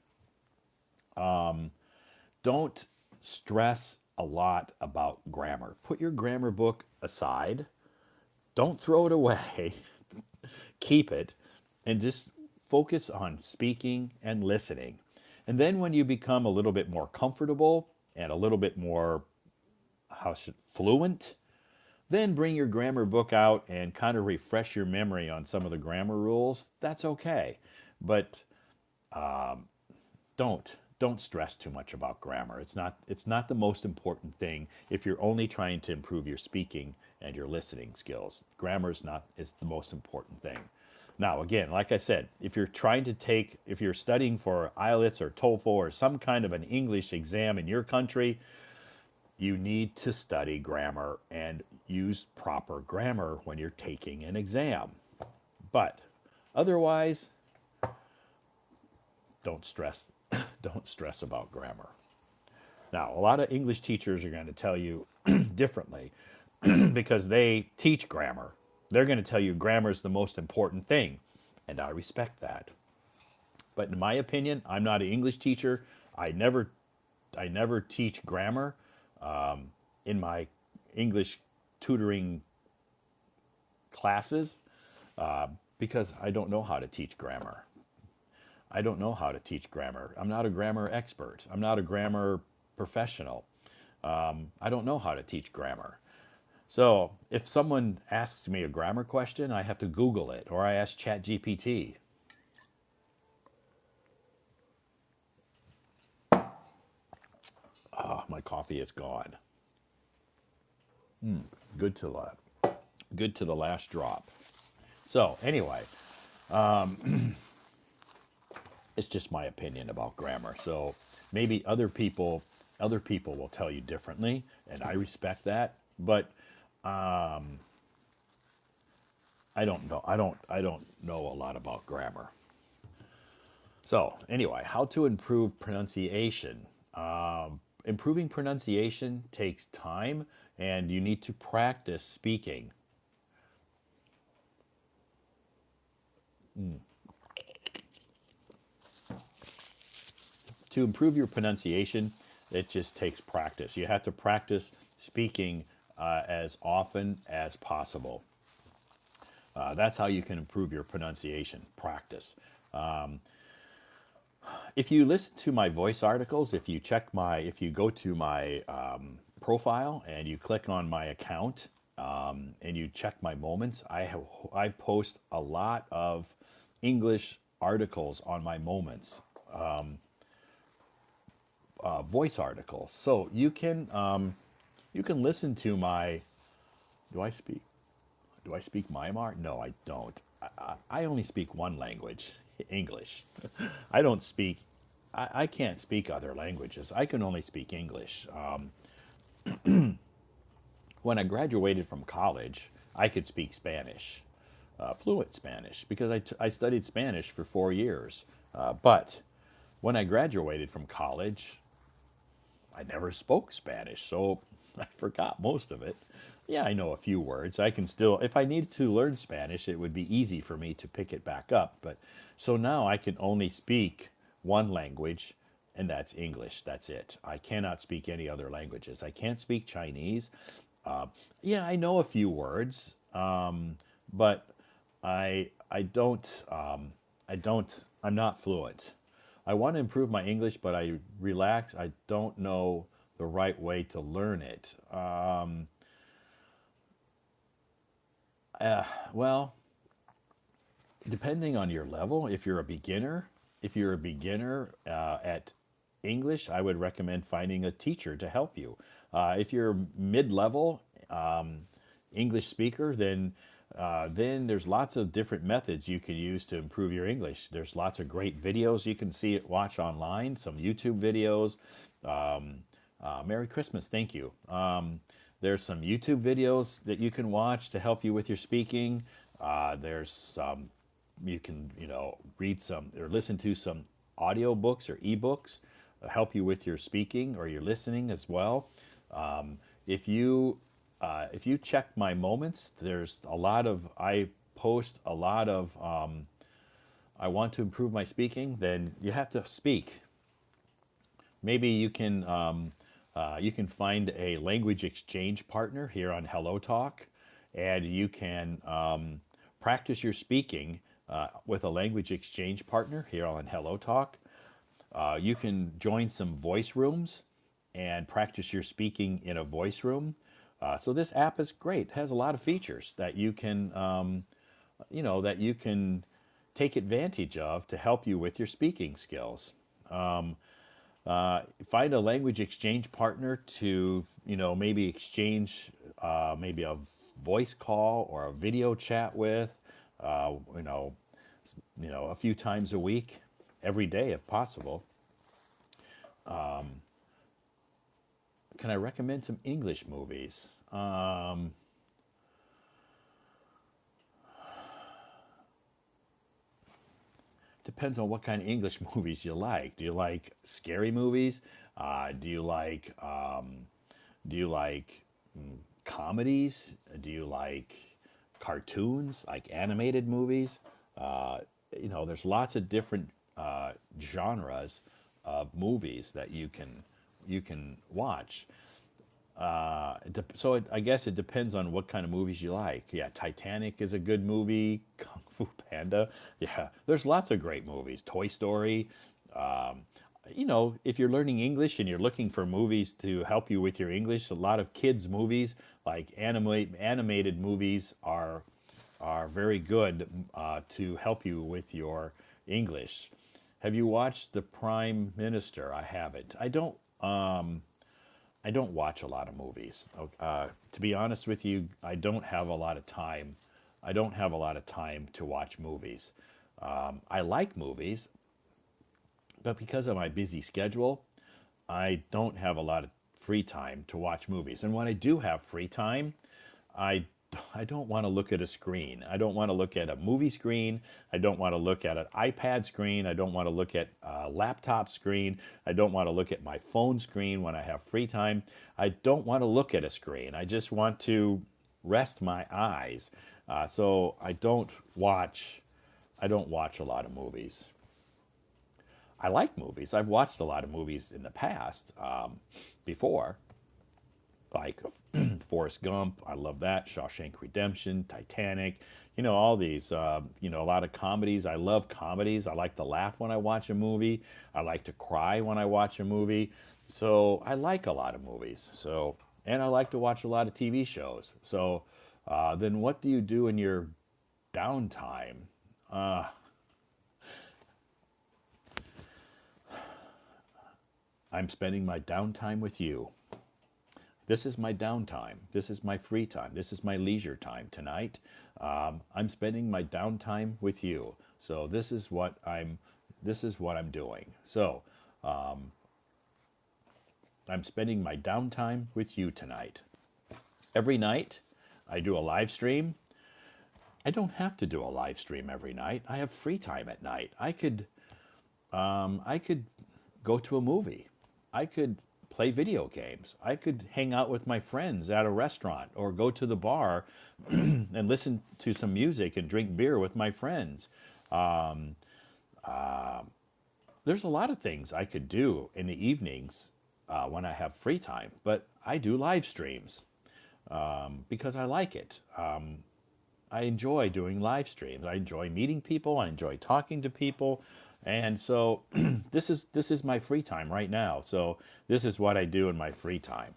Don't stress a lot about grammar. Put your grammar book aside. Don't throw it away. Keep it and just focus on speaking and listening. And then when you become a little bit more comfortable and a little bit more fluent, then bring your grammar book out and kind of refresh your memory on some of the grammar rules. That's okay. But don't stress too much about grammar. It's not the most important thing if you're only trying to improve your speaking and your listening skills. Grammar is the most important thing. Now, again, like I said, if you're studying for IELTS or TOEFL or some kind of an English exam in your country, you need to study grammar and use proper grammar when you're taking an exam. But otherwise, don't stress don't stress about grammar. Now, a lot of English teachers are going to tell you differently because they teach grammar. They're going to tell you grammar is the most important thing, and I respect that. But in my opinion, I'm not an English teacher. I never teach grammar in my English tutoring classes because I don't know how to teach grammar. I don't know how to teach grammar. I'm not a grammar expert. I'm not a grammar professional. I don't know how to teach grammar. So if someone asks me a grammar question, I have to Google it or I ask ChatGPT. Oh, my coffee is gone. Good to the last drop. So anyway, it's just my opinion about grammar. So maybe other people will tell you differently, and I respect that. But I don't know. I don't know a lot about grammar. So anyway, how to improve pronunciation? Improving pronunciation takes time, and you need to practice speaking. To improve your pronunciation, it just takes practice. You have to practice speaking as often as possible. That's how you can improve your pronunciation. Practice. If you listen to my voice articles, if you go to my profile and you click on my account and you check my moments, I post a lot of English articles on my moments, voice articles. So you can listen to my. Do I speak? Do I speak Myanmar? No, I don't. I only speak one language, English. I don't speak. I can't speak other languages. I can only speak English. When I graduated from college, I could speak Spanish, fluent Spanish, because I studied Spanish for 4 years. But when I graduated from college, I never spoke Spanish, so I forgot most of it. Yeah, I know a few words. I can still, if I needed to learn Spanish, it would be easy for me to pick it back up. But so now I can only speak one language, and that's English. That's it. I cannot speak any other languages. I can't speak Chinese. Yeah, I know a few words, but I'm not fluent. I want to improve my English, but I don't know the right way to learn it. Well, depending on your level, if you're a beginner at English, I would recommend finding a teacher to help you. If you're mid-level English speaker, then there's lots of different methods you can use to improve your English. There's lots of great videos you can watch online, some YouTube videos. Merry Christmas, thank you. There's some YouTube videos that you can watch to help you with your speaking. There's some you can read some or listen to some audio books or ebooks help you with your speaking or your listening as well. If you if you check my moments, there's a lot of I post a lot of I want to improve my speaking. Then you have to speak. Maybe you can find a language exchange partner here on Hello Talk, and you can practice your speaking with a language exchange partner here on Hello Talk. You can join some voice rooms and practice your speaking in a voice room. So this app is great. It has a lot of features that that you can take advantage of to help you with your speaking skills. Find a language exchange partner to maybe exchange maybe a voice call or a video chat with. Uh, you know, a few times a week, every day if possible. Can I recommend some English movies? Depends on what kind of English movies you like. Do you like scary movies? Do you like comedies? Do you like cartoons, like animated movies? There's lots of different genres of movies that you can watch. I guess it depends on what kind of movies you like. Yeah, Titanic is a good movie. Kung Fu Panda. Yeah, there's lots of great movies. Toy Story. Um, if you're learning English and you're looking for movies to help you with your English, a lot of kids' movies, like animated movies, are very good to help you with your English. Have you watched The Prime Minister? I haven't. I don't watch a lot of movies. To be honest with you, I don't have a lot of time. I don't have a lot of time to watch movies. I like movies, but because of my busy schedule, I don't have a lot of free time to watch movies. And when I do have free time, I I don't want to look at a screen. I don't want to look at a movie screen. I don't want to look at an iPad screen. I don't want to look at a laptop screen. I don't want to look at my phone screen when I have free time. I don't want to look at a screen. I just want to rest my eyes. So I don't watch. I don't watch a lot of movies. I like movies. I've watched a lot of movies in the past before, like Forrest Gump. I love that. Shawshank Redemption, Titanic. All these. A lot of comedies. I love comedies. I like to laugh when I watch a movie. I like to cry when I watch a movie. So I like a lot of movies. And I like to watch a lot of TV shows. So then, what do you do in your downtime? I'm spending my downtime with you. This is my downtime. This is my free time. This is my leisure time tonight. I'm spending my downtime with you. So this is what I'm. This is what I'm doing. So I'm spending my downtime with you tonight. Every night, I do a live stream. I don't have to do a live stream every night. I have free time at night. I could go to a movie. I could play video games. I could hang out with my friends at a restaurant or go to the bar and listen to some music and drink beer with my friends. There's a lot of things I could do in the evenings when I have free time, but I do live streams because I like it. I enjoy doing live streams. I enjoy meeting people. I enjoy talking to people, and so this is my free time right now. So this is what I do in my free time.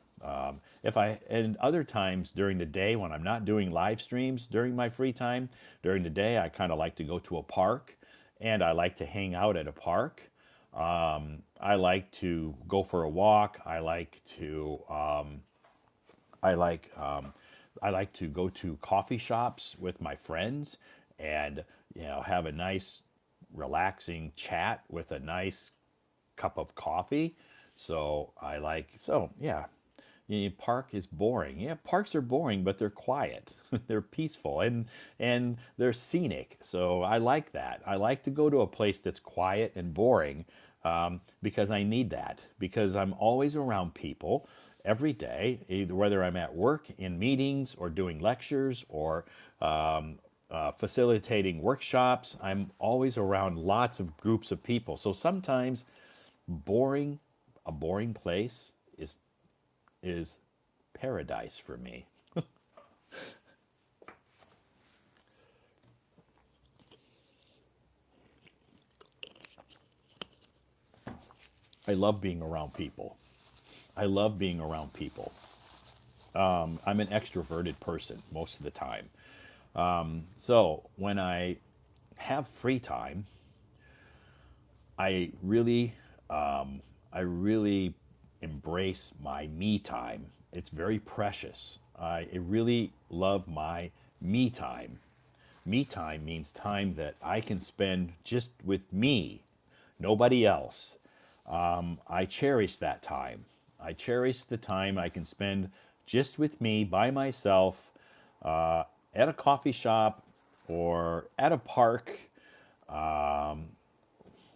If I and other times during the day when I'm not doing live streams during my free time during the day, I kind of like to go to a park, and I like to hang out at a park. I like to go for a walk. I like I like to go to coffee shops with my friends and have a nice relaxing chat with a nice cup of coffee. So yeah, Park is boring. Yeah, parks are boring, but they're quiet. They're peaceful and they're scenic. So I like that. I like to go to a place that's quiet and boring because I need that. Because I'm always around people every day, either whether I'm at work, in meetings, or doing lectures, or facilitating workshops. I'm always around lots of groups of people. So sometimes boring, a boring place is paradise for me. I love being around people. I love being around people. I'm an extroverted person most of the time. So when I have free time, I really, I really embrace my me time. It's very precious. I really love my me time. Me time means time that I can spend just with me, nobody else. I cherish that time. I cherish the time I can spend just with me by myself at a coffee shop or at a park,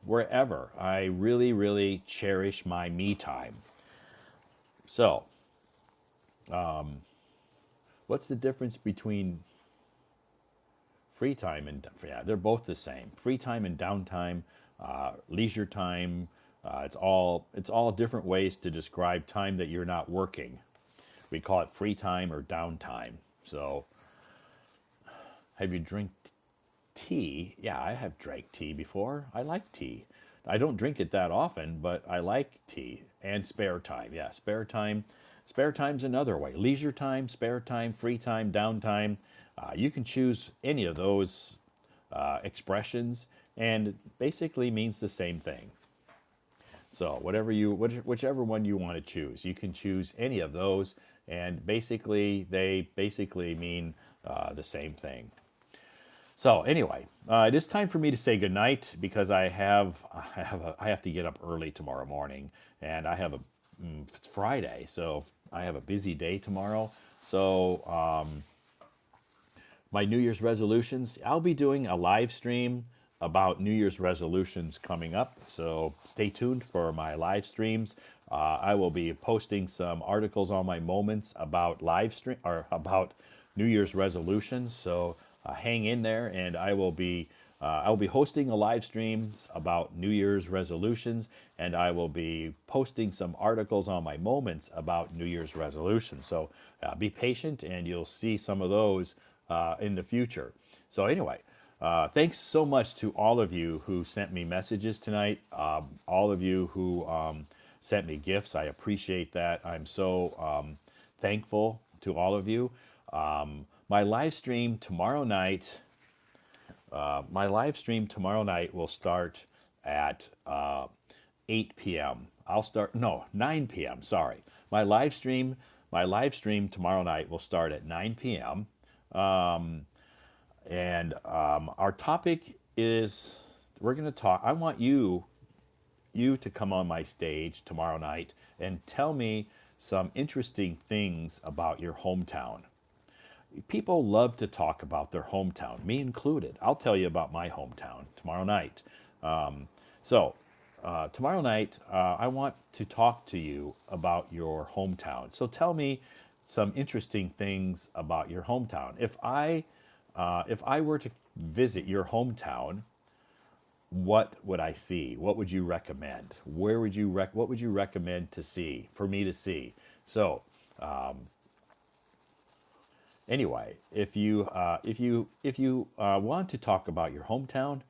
wherever. I really, really cherish my me time. So, what's the difference between free time and, yeah, they're both the same. Free time and downtime, leisure time. It's all different ways to describe time that you're not working. We call it free time or downtime. So, have you drank tea? Yeah, I have drank tea before. I like tea. I don't drink it that often, but I like tea and spare time. Yeah, spare time. Spare time's another way. Leisure time, spare time, free time, downtime. You can choose any of those expressions, and it basically means the same thing. So whichever one you want to choose, you can choose any of those, and basically they basically mean the same thing. So anyway, it is time for me to say goodnight because I have to get up early tomorrow morning, and I have it's Friday, so I have a busy day tomorrow. So my New Year's resolutions, I'll be doing a live stream about New Year's resolutions coming up. So stay tuned for my live streams. I will be posting some articles on my moments about live stream or about New Year's resolutions. So hang in there, and I will be hosting a live streams about New Year's resolutions, and I will be posting some articles on my moments about New Year's resolutions. So be patient, and you'll see some of those in the future. So anyway, thanks so much to all of you who sent me messages tonight. All of you who sent me gifts. I appreciate that. I'm so thankful to all of you. My live stream tomorrow night. My live stream tomorrow night will start at 8 p.m. I'll start, no, 9 p.m. Sorry. My live stream tomorrow night will start at 9 p.m. And our topic is we're going to talk. I want you to come on my stage tomorrow night and tell me some interesting things about your hometown. People love to talk about their hometown, me included. I'll tell you about my hometown tomorrow night. So, tomorrow night, I want to talk to you about your hometown. So tell me some interesting things about your hometown. If I were to visit your hometown, what would I see? What would you recommend? What would you recommend to see for me to see? So anyway, if you want to talk about your hometown,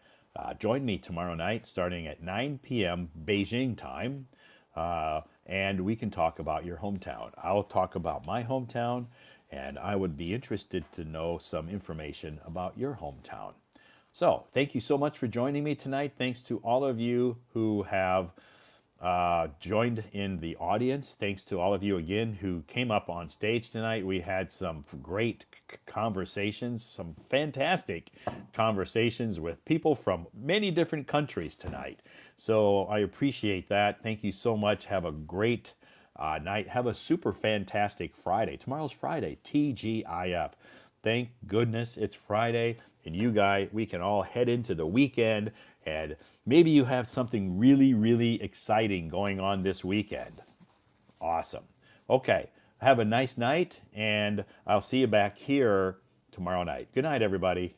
join me tomorrow night, starting at 9 p.m. Beijing time, and we can talk about your hometown. I'll talk about my hometown, and I would be interested to know some information about your hometown. So, thank you so much for joining me tonight. Thanks to all of you who have joined in the audience. Thanks to all of you again who came up on stage tonight. We had some great conversations, some fantastic conversations with people from many different countries tonight. So I appreciate that. Thank you so much. Have a great night. Have a super fantastic Friday. Tomorrow's Friday, TGIF. Thank goodness it's Friday, and you guys, we can all head into the weekend, and maybe you have something really, really exciting going on this weekend. Awesome. Okay, have a nice night, and I'll see you back here tomorrow night. Good night, everybody.